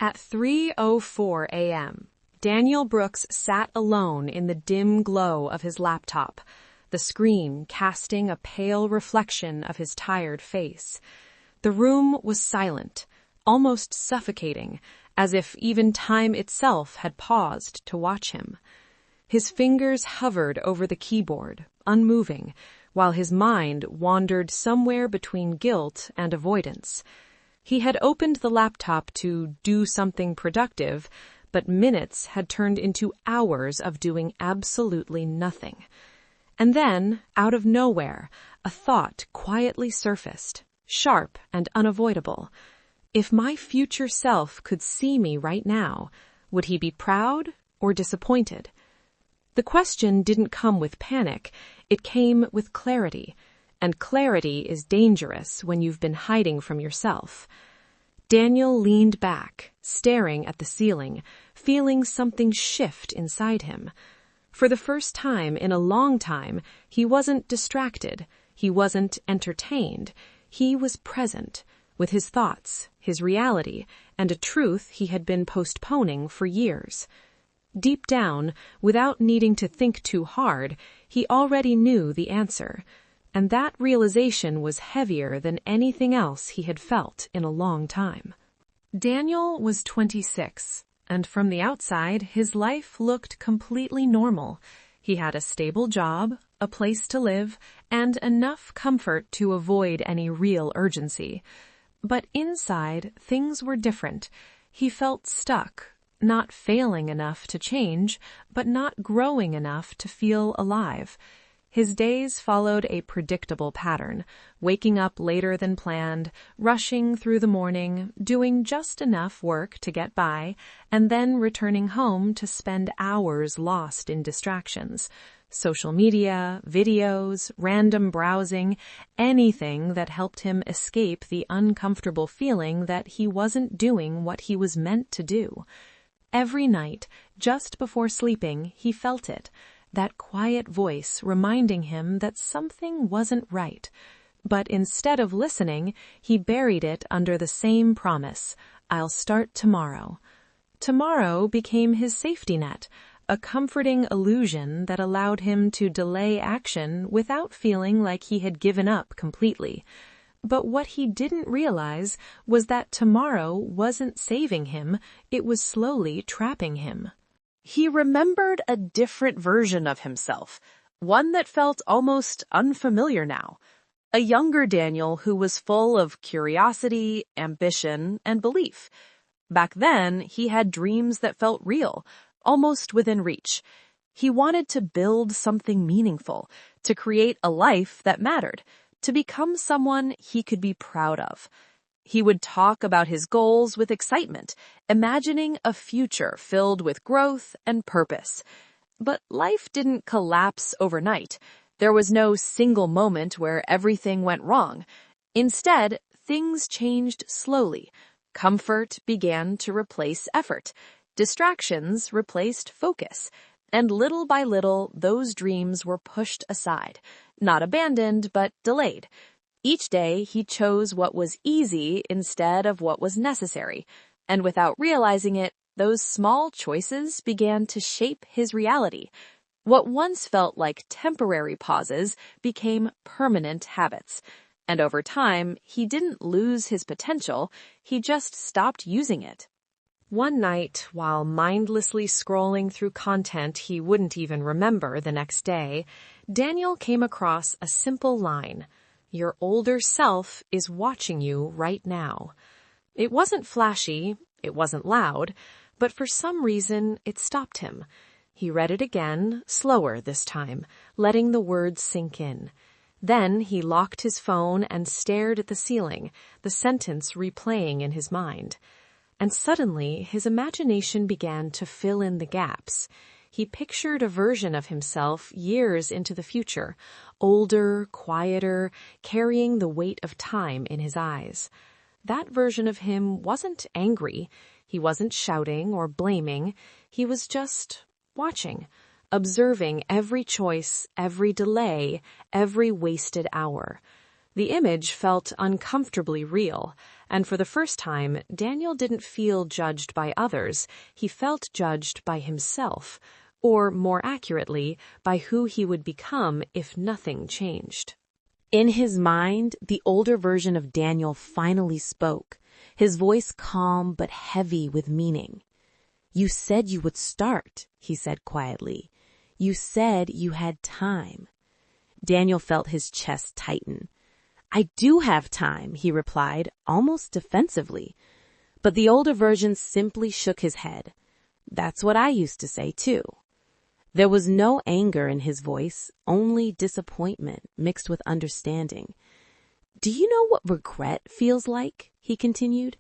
At 3:04 a.m., Daniel Brooks sat alone in the dim glow of his laptop, the screen casting a pale reflection of his tired face. The room was silent, almost suffocating, as if even time itself had paused to watch him. His fingers hovered over the keyboard, unmoving, while his mind wandered somewhere between guilt and avoidance. He had opened the laptop to do something productive, but minutes had turned into hours of doing absolutely nothing. And then, out of nowhere, a thought quietly surfaced, sharp and unavoidable. If my future self could see me right now, would he be proud or disappointed? The question didn't come with panic, it came with clarity, and clarity is dangerous when you've been hiding from yourself. Daniel leaned back, staring at the ceiling, feeling something shift inside him. For the first time in a long time, he wasn't distracted, he wasn't entertained, he was present, with his thoughts, his reality, and a truth he had been postponing for years. Deep down, without needing to think too hard, he already knew the answer, and that realization was heavier than anything else he had felt in a long time. Daniel was 26, and from the outside, his life looked completely normal. He had a stable job, a place to live, and enough comfort to avoid any real urgency. But inside, things were different. He felt stuck. Not failing enough to change, but not growing enough to feel alive. His days followed a predictable pattern, waking up later than planned, rushing through the morning, doing just enough work to get by, and then returning home to spend hours lost in distractions. Social media, videos, random browsing, anything that helped him escape the uncomfortable feeling that he wasn't doing what he was meant to do. Every night, just before sleeping, he felt it, that quiet voice reminding him that something wasn't right. But instead of listening, he buried it under the same promise, "I'll start tomorrow." Tomorrow became his safety net, a comforting illusion that allowed him to delay action without feeling like he had given up completely. But what he didn't realize was that tomorrow wasn't saving him, it was slowly trapping him. He remembered a different version of himself, one that felt almost unfamiliar now. A younger Daniel who was full of curiosity, ambition, and belief. Back then, he had dreams that felt real, almost within reach. He wanted to build something meaningful, to create a life that mattered, to become someone he could be proud of. He would talk about his goals with excitement, imagining a future filled with growth and purpose. But life didn't collapse overnight. There was no single moment where everything went wrong. Instead, things changed slowly. Comfort began to replace effort. Distractions replaced focus. And little by little, those dreams were pushed aside. Not abandoned, but delayed. Each day, he chose what was easy instead of what was necessary. And without realizing it, those small choices began to shape his reality. What once felt like temporary pauses became permanent habits. And over time, he didn't lose his potential, he just stopped using it. One night, while mindlessly scrolling through content he wouldn't even remember the next day, Daniel came across a simple line: "Your older self is watching you right now." It wasn't flashy, it wasn't loud, but for some reason it stopped him. He read it again, slower this time, letting the words sink in. Then he locked his phone and stared at the ceiling, the sentence replaying in his mind. And suddenly, his imagination began to fill in the gaps. He pictured a version of himself years into the future, older, quieter, carrying the weight of time in his eyes. That version of him wasn't angry. He wasn't shouting or blaming. He was just watching, observing every choice, every delay, every wasted hour. The image felt uncomfortably real, and for the first time, Daniel didn't feel judged by others. He felt judged by himself, or more accurately, by who he would become if nothing changed. In his mind, the older version of Daniel finally spoke, his voice calm but heavy with meaning. "You said you would start," he said quietly. "You said you had time." Daniel felt his chest tighten. "I do have time," he replied, almost defensively. But the older version simply shook his head. "That's what I used to say, too." There was no anger in his voice, only disappointment mixed with understanding. "Do you know what regret feels like?" he continued.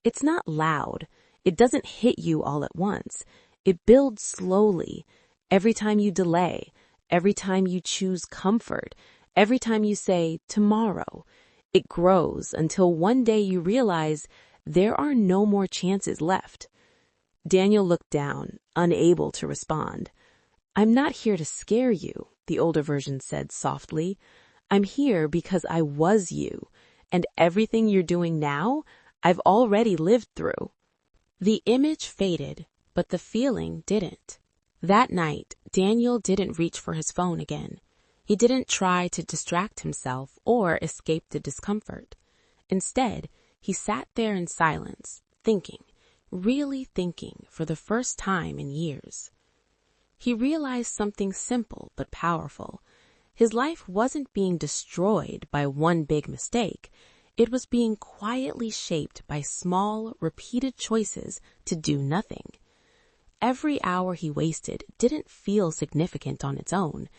"It's not loud. It doesn't hit you all at once. It builds slowly. Every time you delay, every time you choose comfort, every time you say tomorrow, it grows until one day you realize there are no more chances left." Daniel looked down, unable to respond. "I'm not here to scare you," the older version said softly. "I'm here because I was you, and everything you're doing now, I've already lived through." The image faded, but the feeling didn't. That night, Daniel didn't reach for his phone again. He didn't try to distract himself or escape the discomfort. Instead, he sat there in silence, thinking, really thinking for the first time in years. He realized something simple but powerful. His life wasn't being destroyed by one big mistake. It was being quietly shaped by small, repeated choices to do nothing. Every hour he wasted didn't feel significant on its own,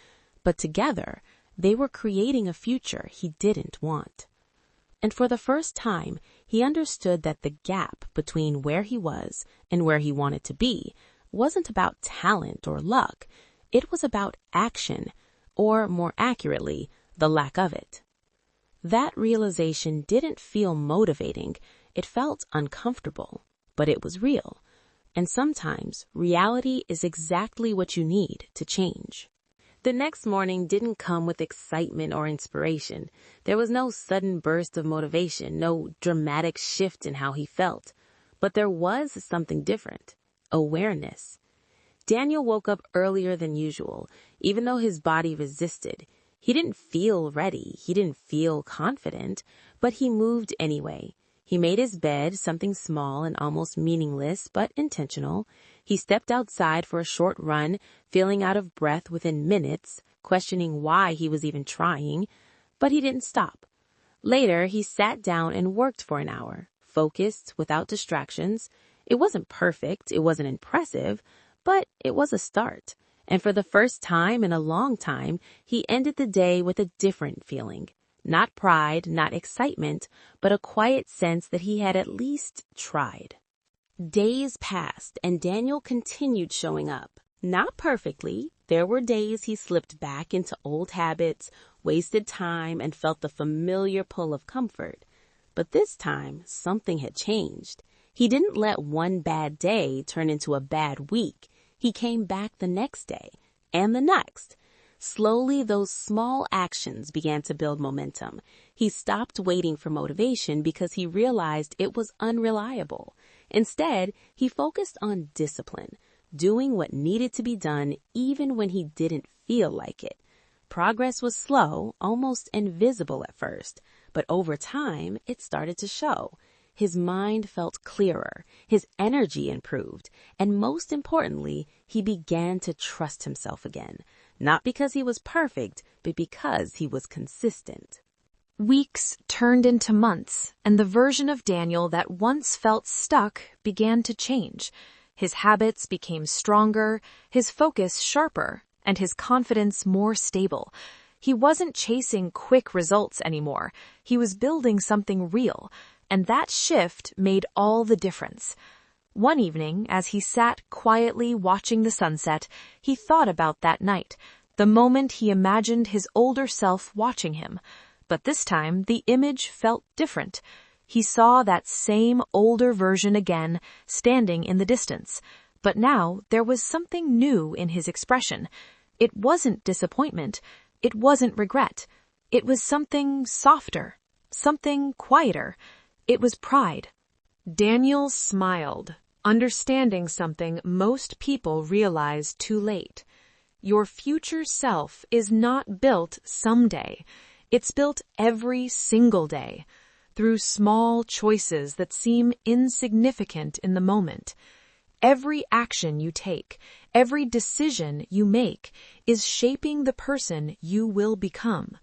but together they were creating a future he didn't want. And for the first time, he understood that the gap between where he was and where he wanted to be wasn't about talent or luck. It was about action, or more accurately, the lack of it. That realization didn't feel motivating. It felt uncomfortable, but it was real. And sometimes reality is exactly what you need to change. The next morning didn't come with excitement or inspiration. There was no sudden burst of motivation, no dramatic shift in how he felt. But there was something different. Awareness. Daniel woke up earlier than usual, even though his body resisted. He didn't feel ready, he didn't feel confident, but he moved anyway. He made his bed, something small and almost meaningless, but intentional. He stepped outside for a short run, feeling out of breath within minutes, questioning why he was even trying, but he didn't stop. Later, he sat down and worked for an hour, focused, without distractions. It wasn't perfect, it wasn't impressive, but it was a start. And for the first time in a long time, he ended the day with a different feeling. Not pride, not excitement, but a quiet sense that he had at least tried. Days passed, and Daniel continued showing up. Not perfectly. There were days he slipped back into old habits, wasted time, and felt the familiar pull of comfort. But this time, something had changed. He didn't let one bad day turn into a bad week. He came back the next day, and the next. Slowly, those small actions began to build momentum. He stopped waiting for motivation because he realized it was unreliable. Instead, he focused on discipline, doing what needed to be done even when he didn't feel like it. Progress was slow, almost invisible at first, but over time, it started to show. His mind felt clearer, his energy improved, and most importantly, he began to trust himself again. Not because he was perfect, but because he was consistent. Weeks turned into months, and the version of Daniel that once felt stuck began to change. His habits became stronger, his focus sharper, and his confidence more stable. He wasn't chasing quick results anymore. He was building something real, and that shift made all the difference. One evening, as he sat quietly watching the sunset, he thought about that night, the moment he imagined his older self watching him. But this time, the image felt different. He saw that same older version again, standing in the distance. But now, there was something new in his expression. It wasn't disappointment. It wasn't regret. It was something softer, something quieter. It was pride. Daniel smiled, understanding something most people realize too late. Your future self is not built someday. It's built every single day, through small choices that seem insignificant in the moment. Every action you take, every decision you make, is shaping the person you will become.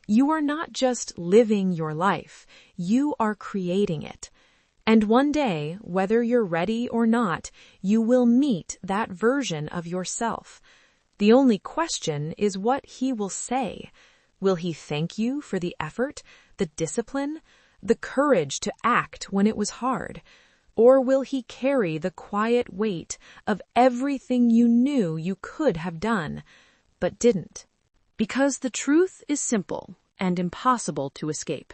You are not just living your life, you are creating it. And one day, whether you're ready or not, you will meet that version of yourself. The only question is what he will say. Will he thank you for the effort, the discipline, the courage to act when it was hard? Or will he carry the quiet weight of everything you knew you could have done, but didn't? Because the truth is simple and impossible to escape.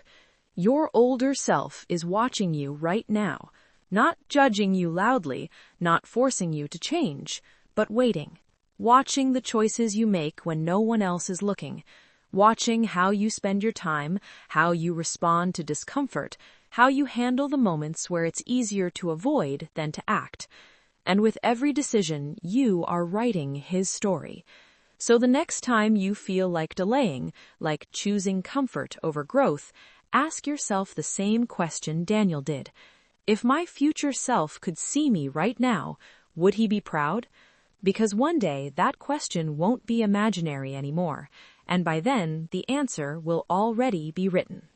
Your older self is watching you right now, not judging you loudly, not forcing you to change, but waiting, watching the choices you make when no one else is looking, watching how you spend your time, how you respond to discomfort, how you handle the moments where it's easier to avoid than to act. And with every decision, you are writing his story. So the next time you feel like delaying, like choosing comfort over growth, ask yourself the same question Daniel did. If my future self could see me right now, would he be proud? Because one day that question won't be imaginary anymore, and by then the answer will already be written.